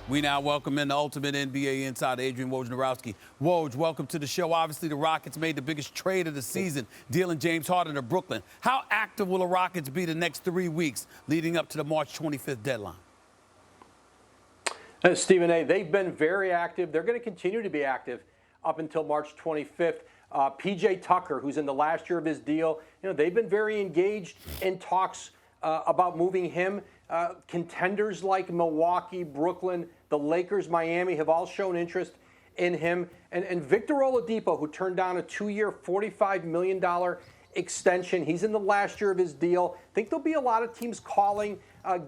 We now welcome in the ultimate NBA insider, Adrian Wojnarowski. Woj, welcome to the show. Obviously, the Rockets made the biggest trade of the season, dealing James Harden to Brooklyn. How active will the Rockets be the next 3 weeks leading up to the March 25th deadline? Stephen A., they've been very active. They're going to continue to be active up until March 25th. P.J. Tucker, who's in the last year of his deal, they've been very engaged in talks about moving him. Contenders like Milwaukee, Brooklyn, the Lakers, Miami have all shown interest in him. And Victor Oladipo, who turned down a 2-year, $45 million extension. He's in the last year of his deal. I think there'll be a lot of teams calling,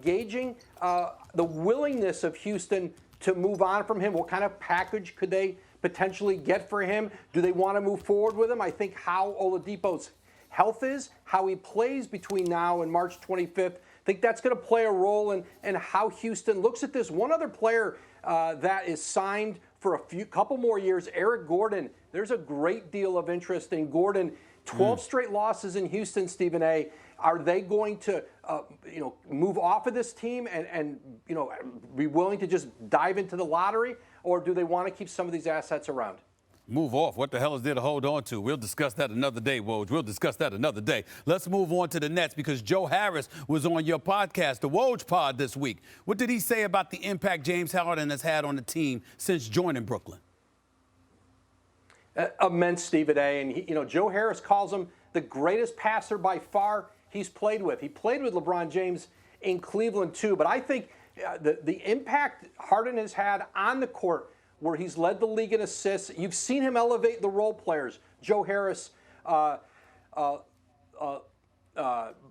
gauging the willingness of Houston to move on from him. What kind of package could they potentially get for him? Do they want to move forward with him? I think how Oladipo's health is, how he plays between now and March 25th, I think that's going to play a role in how Houston looks at this. One other player that is signed for a couple more years, Eric Gordon. There's a great deal of interest in Gordon. 12 straight losses in Houston, Stephen A. Are they going to, move off of this team and be willing to just dive into the lottery, or do they want to keep some of these assets around? Move off. What the hell is there to hold on to? We'll discuss that another day, Woj. We'll discuss that another day. Let's move on to the Nets because Joe Harris was on your podcast, the Woj Pod, this week. What did he say about the impact James Harden has had on the team since joining Brooklyn? Immense, Stephen A. And, Joe Harris calls him the greatest passer by far he's played with. He played with LeBron James in Cleveland, too. But I think the impact Harden has had on the court, where he's led the league in assists. You've seen him elevate the role players. Joe Harris,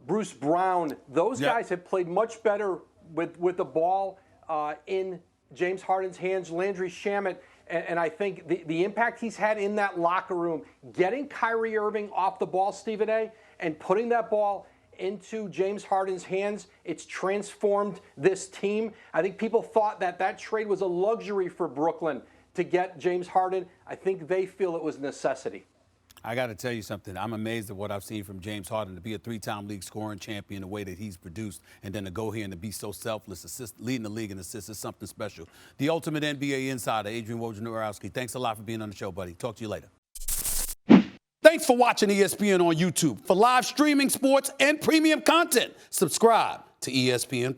Bruce Brown, those guys have played much better with the ball in James Harden's hands. Landry Shamet, and I think the impact he's had in that locker room, getting Kyrie Irving off the ball, Stephen A., and putting that ball into James Harden's hands, it's transformed this team. I think people thought that trade was a luxury for Brooklyn to get James Harden. I think they feel it was a necessity. I got to tell you something. I'm amazed at what I've seen from James Harden to be a 3-time league scoring champion the way that he's produced, and then to go here and to be so selfless, leading the league in assists is something special. The ultimate NBA insider, Adrian Wojnarowski. Thanks a lot for being on the show, buddy. Talk to you later. Thanks for watching ESPN on YouTube. For live streaming, sports, and premium content, subscribe to ESPN+.